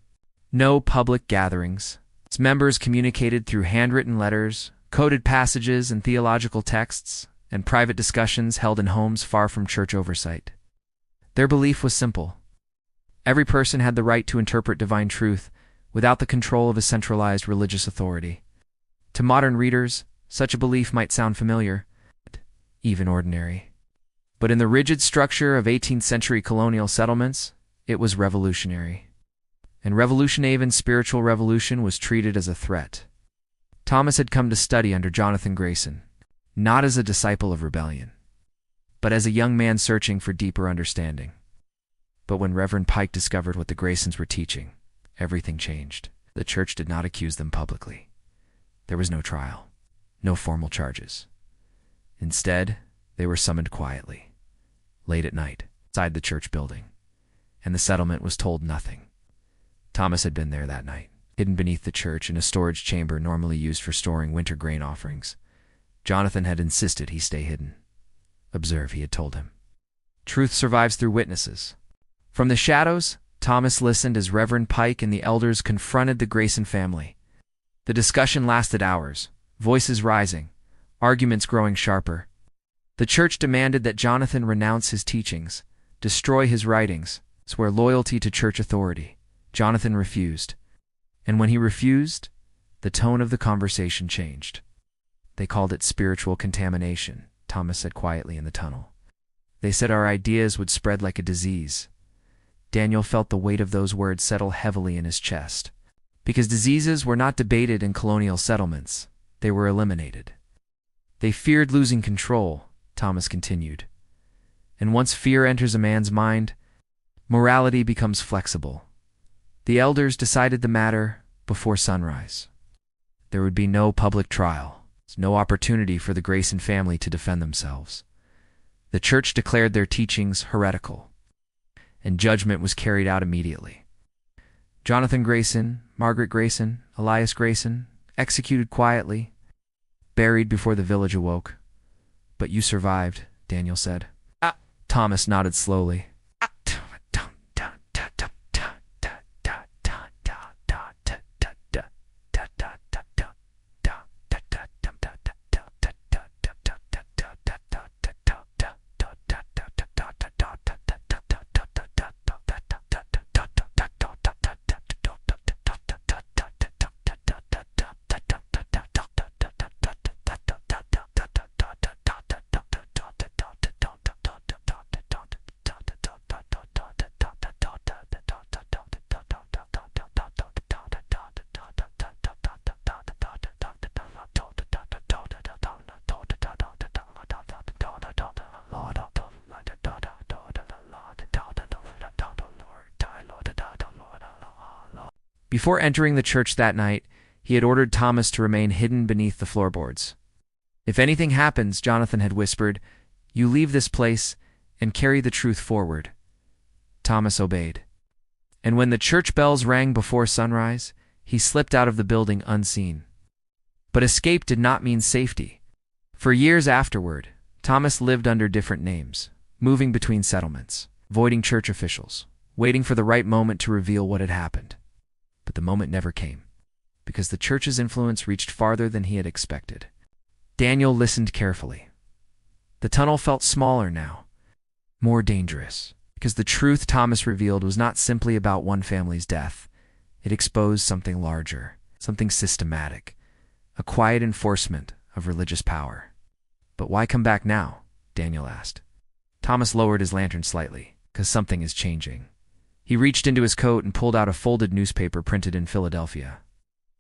no public gatherings. Its members communicated through handwritten letters, coded passages and theological texts, and private discussions held in homes far from church oversight. Their belief was simple. Every person had the right to interpret divine truth without the control of a centralized religious authority. To modern readers, such a belief might sound familiar, even ordinary. But in the rigid structure of 18th century colonial settlements, it was revolutionary. And revolution-even spiritual revolution was treated as a threat. Thomas had come to study under Jonathan Grayson, not as a disciple of rebellion, but as a young man searching for deeper understanding. But when Reverend Pike discovered what the Graysons were teaching, everything changed. The church did not accuse them publicly. There was no trial, no formal charges. Instead, they were summoned quietly, late at night, inside the church building, and the settlement was told nothing. Thomas had been there that night, hidden beneath the church in a storage chamber normally used for storing winter grain offerings. Jonathan had insisted he stay hidden. "Observe," he had told him. "Truth survives through witnesses." From the shadows, Thomas listened as Reverend Pike and the elders confronted the Grayson family. The discussion lasted hours, voices rising, arguments growing sharper. The church demanded that Jonathan renounce his teachings, destroy his writings, swear loyalty to church authority. Jonathan refused. And when he refused, the tone of the conversation changed. "They called it spiritual contamination," Thomas said quietly in the tunnel. "They said our ideas would spread like a disease." Daniel felt the weight of those words settle heavily in his chest. Because diseases were not debated in colonial settlements, they were eliminated. "They feared losing control," Thomas continued. "And once fear enters a man's mind, morality becomes flexible." The elders decided the matter before sunrise. There would be no public trial, no opportunity for the Grayson family to defend themselves. The church declared their teachings heretical, and judgment was carried out immediately. Jonathan Grayson, Margaret Grayson, Elias Grayson, executed quietly, buried before the village awoke. "But you survived," Daniel said. Thomas nodded slowly. Before entering the church that night, he had ordered Thomas to remain hidden beneath the floorboards. "If anything happens," Jonathan had whispered, "you leave this place and carry the truth forward." Thomas obeyed. And when the church bells rang before sunrise, he slipped out of the building unseen. But escape did not mean safety. For years afterward, Thomas lived under different names, moving between settlements, avoiding church officials, waiting for the right moment to reveal what had happened. But the moment never came, because the church's influence reached farther than he had expected. Daniel listened carefully. The tunnel felt smaller now, more dangerous, because the truth Thomas revealed was not simply about one family's death. It exposed something larger, something systematic, a quiet enforcement of religious power. "But why come back now?" Daniel asked. Thomas lowered his lantern slightly, "'Cause something is changing." He reached into his coat and pulled out a folded newspaper printed in Philadelphia.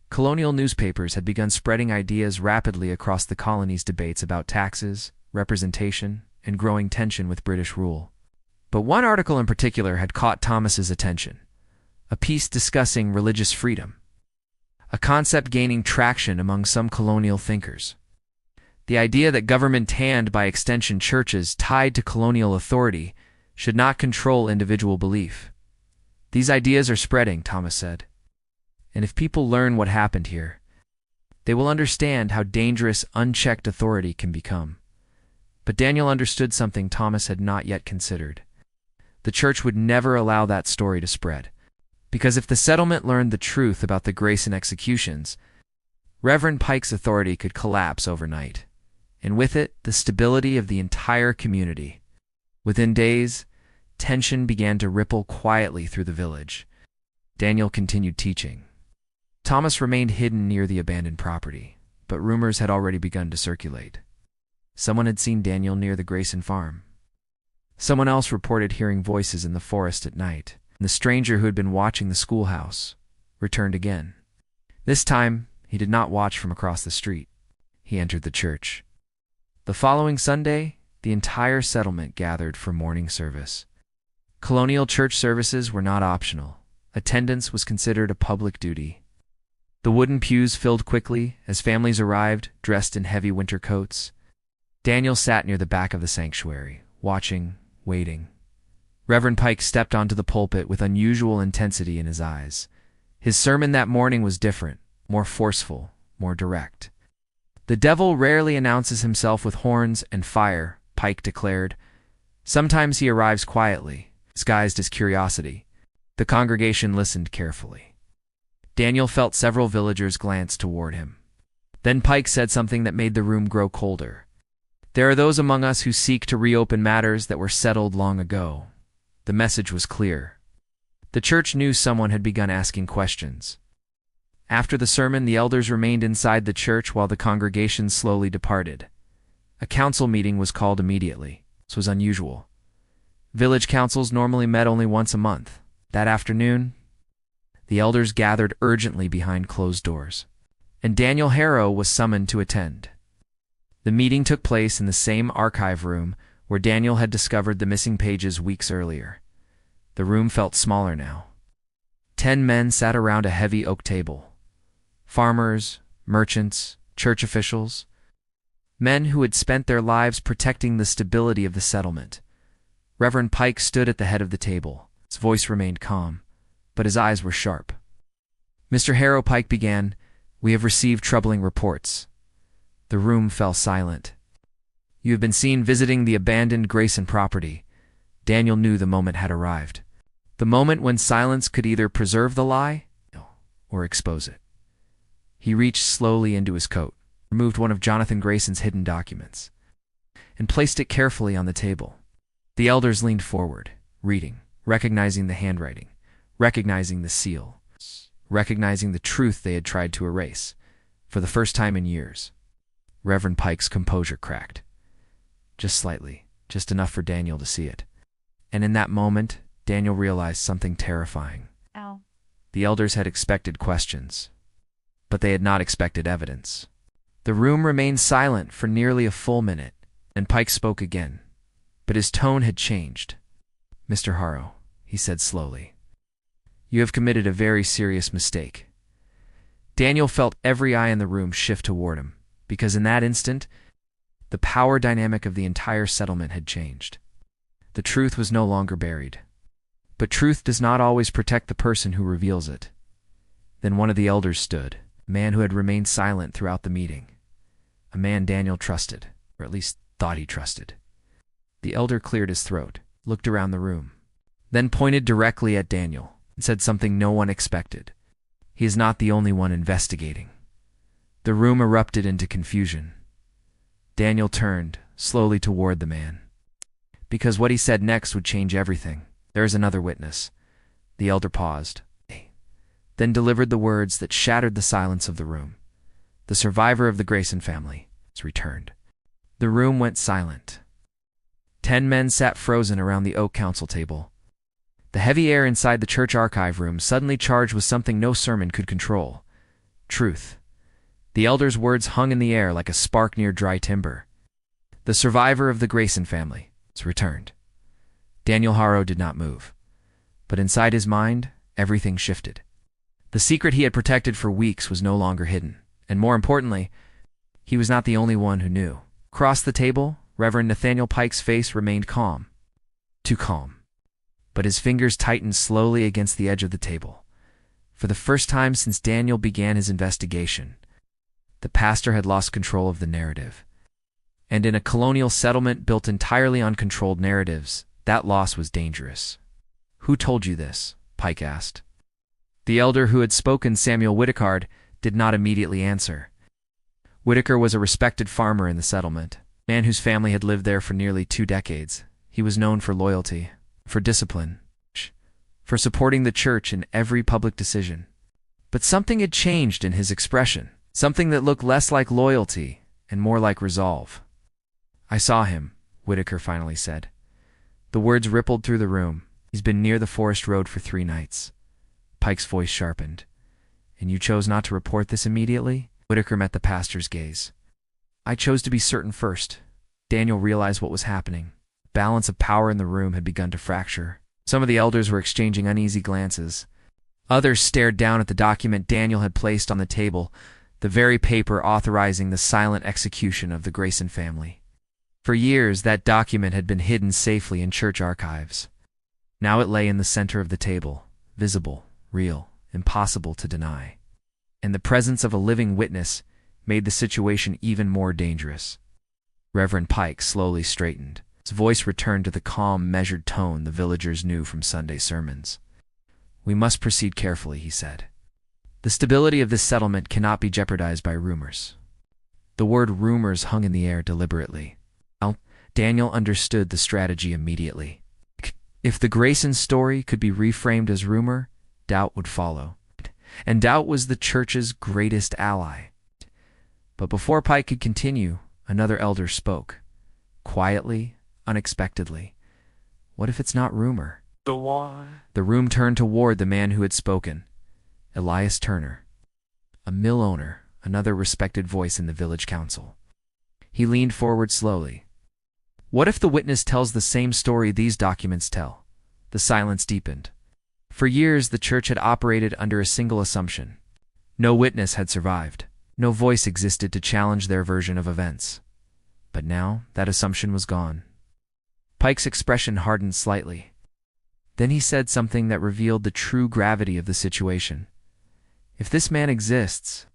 Colonial newspapers had begun spreading ideas rapidly across the colony's debates about taxes, representation, and growing tension with British rule. But one article in particular had caught Thomas's attention, a piece discussing religious freedom, a concept gaining traction among some colonial thinkers. The idea that government and, by extension, churches tied to colonial authority should not control individual belief. "These ideas are spreading," Thomas said. "And if people learn what happened here, they will understand how dangerous unchecked authority can become." But Daniel understood something Thomas had not yet considered. The church would never allow that story to spread, because if the settlement learned the truth about the Grayson executions, Reverend Pike's authority could collapse overnight, and with it, the stability of the entire community. Within days, tension began to ripple quietly through the village. Daniel continued teaching. Thomas remained hidden near the abandoned property, but rumors had already begun to circulate. Someone had seen Daniel near the Grayson farm. Someone else reported hearing voices in the forest at night, and the stranger who had been watching the schoolhouse returned again. This time, he did not watch from across the street. He entered the church. The following Sunday, the entire settlement gathered for morning service. Colonial church services were not optional. Attendance was considered a public duty. The wooden pews filled quickly as families arrived, dressed in heavy winter coats. Daniel sat near the back of the sanctuary, watching, waiting. Reverend Pike stepped onto the pulpit with unusual intensity in his eyes. His sermon that morning was different, more forceful, more direct. "The devil rarely announces himself with horns and fire," Pike declared. "Sometimes he arrives quietly, disguised as curiosity." The congregation listened carefully. Daniel felt several villagers glance toward him. Then Pike said something that made the room grow colder. "There are those among us who seek to reopen matters that were settled long ago." The message was clear. The church knew someone had begun asking questions. After the sermon, the elders remained inside the church while the congregation slowly departed. A council meeting was called immediately. This was unusual. Village councils normally met only once a month. That afternoon, the elders gathered urgently behind closed doors, and Daniel Harrow was summoned to attend. The meeting took place in the same archive room where Daniel had discovered the missing pages weeks earlier. The room felt smaller now. 10 men sat around a heavy oak table. Farmers, merchants, church officials, men who had spent their lives protecting the stability of the settlement. Reverend Pike stood at the head of the table. His voice remained calm, but his eyes were sharp. "Mr. Harrow," Pike began, "we have received troubling reports." The room fell silent. "You have been seen visiting the abandoned Grayson property." Daniel knew the moment had arrived. The moment when silence could either preserve the lie or expose it. He reached slowly into his coat, removed one of Jonathan Grayson's hidden documents, and placed it carefully on the table. The elders leaned forward, reading, recognizing the handwriting, recognizing the seal, recognizing the truth they had tried to erase. For the first time in years, Reverend Pike's composure cracked. Just slightly, just enough for Daniel to see it. And in that moment, Daniel realized something terrifying. Ow. The elders had expected questions, but they had not expected evidence. The room remained silent for nearly a full minute, and Pike spoke again, but his tone had changed. "Mr. Harrow," he said slowly, You have committed a very serious mistake." Daniel felt every eye in the room shift toward him, because in that instant, the power dynamic of the entire settlement had changed. The truth was no longer buried. But truth does not always protect the person who reveals it. Then one of the elders stood, a man who had remained silent throughout the meeting. A man Daniel trusted, or at least thought he trusted. The elder cleared his throat, looked around the room, then pointed directly at Daniel and said something no one expected. "He is not the only one investigating." The room erupted into confusion. Daniel turned slowly toward the man, because what he said next would change everything. "There is another witness." The elder paused, then delivered the words that shattered the silence of the room. "The survivor of the Grayson family has returned." The room went silent. 10 men sat frozen around the oak council table. The heavy air inside the church archive room suddenly charged with something no sermon could control: truth. The elder's words hung in the air like a spark near dry timber. "The survivor of the Grayson family has returned." Daniel Harrow did not move, but inside his mind, everything shifted. The secret he had protected for weeks was no longer hidden, and more importantly, he was not the only one who knew. Across the table, Reverend Nathaniel Pike's face remained calm. Too calm. But his fingers tightened slowly against the edge of the table. For the first time since Daniel began his investigation, the pastor had lost control of the narrative. And in a colonial settlement built entirely on controlled narratives, that loss was dangerous. "Who told you this?" Pike asked. The elder who had spoken, Samuel Whitacard, did not immediately answer. Whitaker was a respected farmer in the settlement, a man whose family had lived there for nearly 2 decades. He was known for loyalty, for discipline, for supporting the church in every public decision. But something had changed in his expression, something that looked less like loyalty and more like resolve. "I saw him," Whitaker finally said. The words rippled through the room. "He's been near the forest road for 3 nights. Pike's voice sharpened. "And you chose not to report this immediately?" Whitaker met the pastor's gaze. "I chose to be certain first." Daniel realized what was happening. The balance of power in the room had begun to fracture. Some of the elders were exchanging uneasy glances. Others stared down at the document Daniel had placed on the table, the very paper authorizing the silent execution of the Grayson family. For years, that document had been hidden safely in church archives. Now it lay in the center of the table, visible, real, impossible to deny. And the presence of a living witness made the situation even more dangerous. Reverend Pike slowly straightened. His voice returned to the calm, measured tone the villagers knew from Sunday sermons. "We must proceed carefully," he said. "The stability of this settlement cannot be jeopardized by rumors." The word rumors hung in the air deliberately. Daniel understood the strategy immediately. If the Grayson story could be reframed as rumor, doubt would follow. And doubt was the church's greatest ally. But before Pike could continue, another elder spoke. Quietly, unexpectedly. "What if it's not rumor?" The room turned toward the man who had spoken. Elias Turner, a mill owner, another respected voice in the village council. He leaned forward slowly. "What if the witness tells the same story these documents tell?" The silence deepened. For years, the church had operated under a single assumption. No witness had survived. No voice existed to challenge their version of events. But now, that assumption was gone. Pike's expression hardened slightly. Then he said something that revealed the true gravity of the situation. "If this man exists,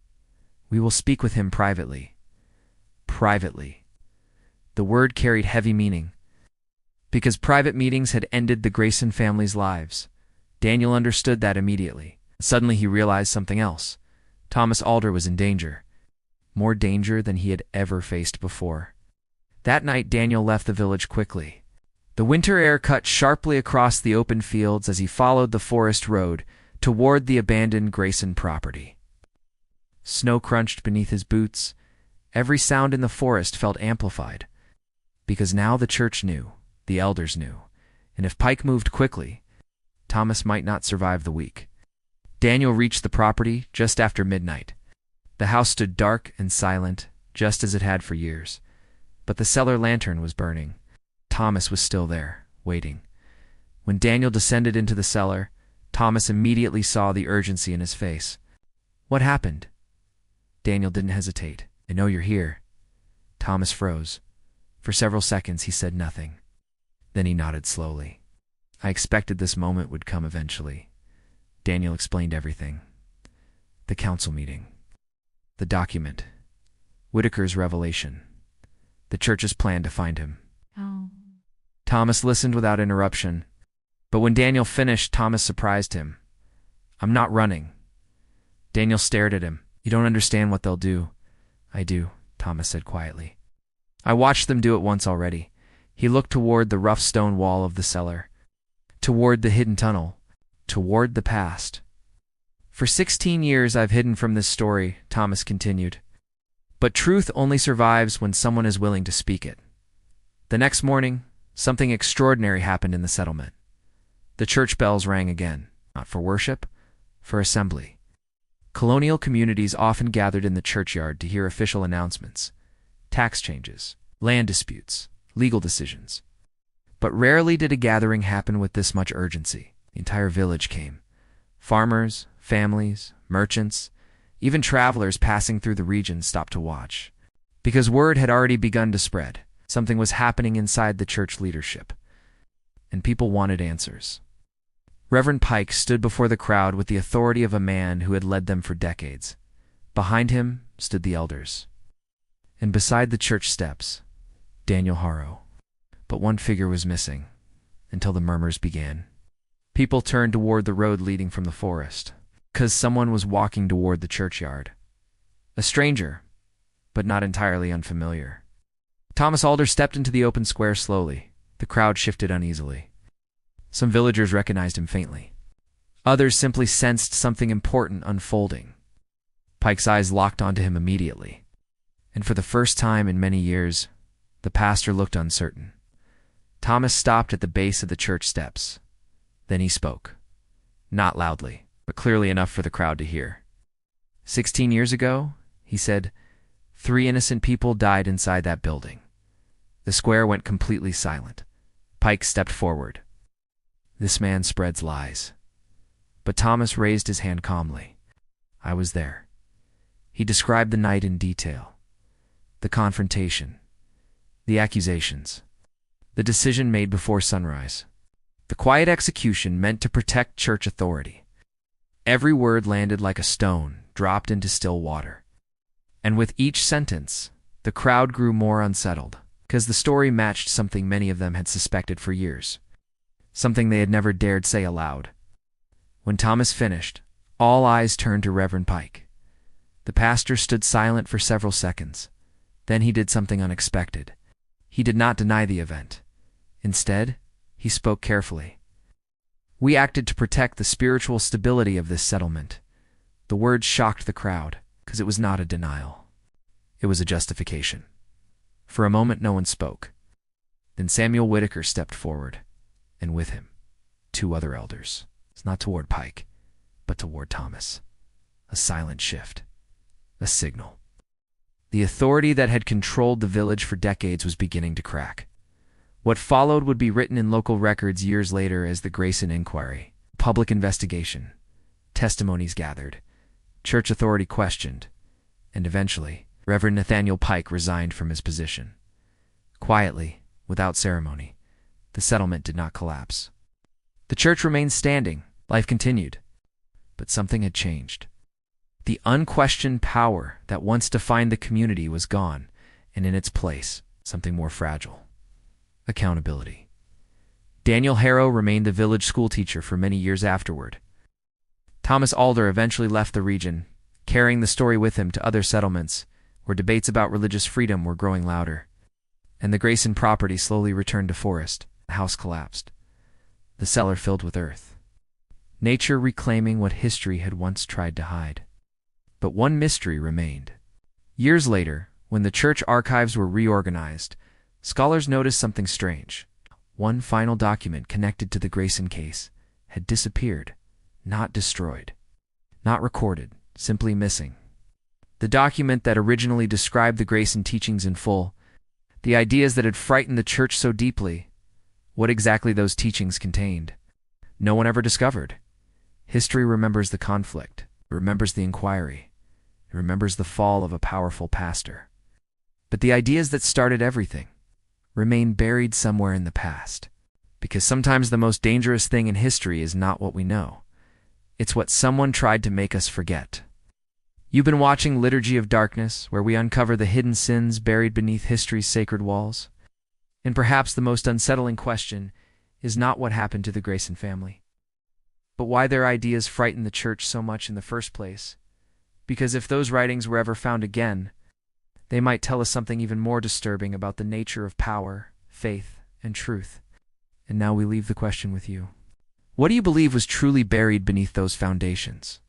we will speak with him privately." Privately. The word carried heavy meaning. Because private meetings had ended the Grayson family's lives. Daniel understood that immediately. Suddenly he realized something else. Thomas Alder was in danger. More danger than he had ever faced before. That night Daniel left the village quickly. The winter air cut sharply across the open fields as he followed the forest road toward the abandoned Grayson property. Snow crunched beneath his boots. Every sound in the forest felt amplified. Because now the church knew, the elders knew, and if Pike moved quickly, Thomas might not survive the week. Daniel reached the property just after midnight. The house stood dark and silent, just as it had for years. But the cellar lantern was burning. Thomas was still there, waiting. When Daniel descended into the cellar, Thomas immediately saw the urgency in his face. "What happened?" Daniel didn't hesitate. "I know you're here." Thomas froze. For several seconds he said nothing. Then he nodded slowly. "I expected this moment would come eventually." Daniel explained everything. The council meeting. The document. Whitaker's revelation. The church's plan to find him. Oh. Thomas listened without interruption. But when Daniel finished, Thomas surprised him. "I'm not running." Daniel stared at him. "You don't understand what they'll do." "I do," Thomas said quietly. "I watched them do it once already." He looked toward the rough stone wall of the cellar, toward the hidden tunnel, toward the past. "For 16 years I've hidden from this story," Thomas continued. "But truth only survives when someone is willing to speak it." The next morning, something extraordinary happened in the settlement. The church bells rang again, not for worship, for assembly. Colonial communities often gathered in the churchyard to hear official announcements, tax changes, land disputes, legal decisions. But rarely did a gathering happen with this much urgency. The entire village came. Farmers, families, merchants, even travelers passing through the region stopped to watch. Because word had already begun to spread. Something was happening inside the church leadership. And people wanted answers. Reverend Pike stood before the crowd with the authority of a man who had led them for decades. Behind him stood the elders. And beside the church steps, Daniel Harrow. But one figure was missing, until the murmurs began. People turned toward the road leading from the forest, because someone was walking toward the churchyard. A stranger, but not entirely unfamiliar. Thomas Alder stepped into the open square slowly. The crowd shifted uneasily. Some villagers recognized him faintly. Others simply sensed something important unfolding. Pike's eyes locked onto him immediately. And for the first time in many years, the pastor looked uncertain. Thomas stopped at the base of the church steps. Then he spoke. Not loudly, but clearly enough for the crowd to hear. 16 years ago, he said, 3 innocent people died inside that building. The square went completely silent. Pike stepped forward. This man spreads lies. But Thomas raised his hand calmly. I was there. He described the night in detail. The confrontation. The accusations. The decision made before sunrise. The quiet execution meant to protect church authority. Every word landed like a stone dropped into still water. And with each sentence, the crowd grew more unsettled, because the story matched something many of them had suspected for years. Something they had never dared say aloud. When Thomas finished, all eyes turned to Reverend Pike. The pastor stood silent for several seconds. Then he did something unexpected. He did not deny the event. Instead, he spoke carefully. We acted to protect the spiritual stability of this settlement. The words shocked the crowd, because it was not a denial. It was a justification. For a moment, no one spoke. Then Samuel Whitaker stepped forward, and with him, 2 other elders. It's not toward Pike, but toward Thomas. A silent shift. A signal. The authority that had controlled the village for decades was beginning to crack. What followed would be written in local records years later as the Grayson inquiry, public investigation, testimonies gathered, church authority questioned, and eventually, Reverend Nathaniel Pike resigned from his position. Quietly, without ceremony, the settlement did not collapse. The church remained standing, life continued, but something had changed. The unquestioned power that once defined the community was gone, and in its place, something more fragile. Accountability. Daniel Harrow remained the village schoolteacher for many years afterward. Thomas Alder eventually left the region, carrying the story with him to other settlements, where debates about religious freedom were growing louder. And the Grayson property slowly returned to forest. The house collapsed. The cellar filled with earth. Nature reclaiming what history had once tried to hide. But one mystery remained. Years later, when the church archives were reorganized, scholars noticed something strange. One final document connected to the Grayson case had disappeared, not destroyed, not recorded, simply missing. The document that originally described the Grayson teachings in full, the ideas that had frightened the church so deeply, what exactly those teachings contained, no one ever discovered. History remembers the conflict, it remembers the inquiry, it remembers the fall of a powerful pastor. But the ideas that started everything remain buried somewhere in the past. Because sometimes the most dangerous thing in history is not what we know. It's what someone tried to make us forget. You've been watching Liturgy of Darkness, where we uncover the hidden sins buried beneath history's sacred walls. And perhaps the most unsettling question is not what happened to the Grayson family, but why their ideas frightened the church so much in the first place. Because if those writings were ever found again, they might tell us something even more disturbing about the nature of power, faith, and truth. And now we leave the question with you. What do you believe was truly buried beneath those foundations?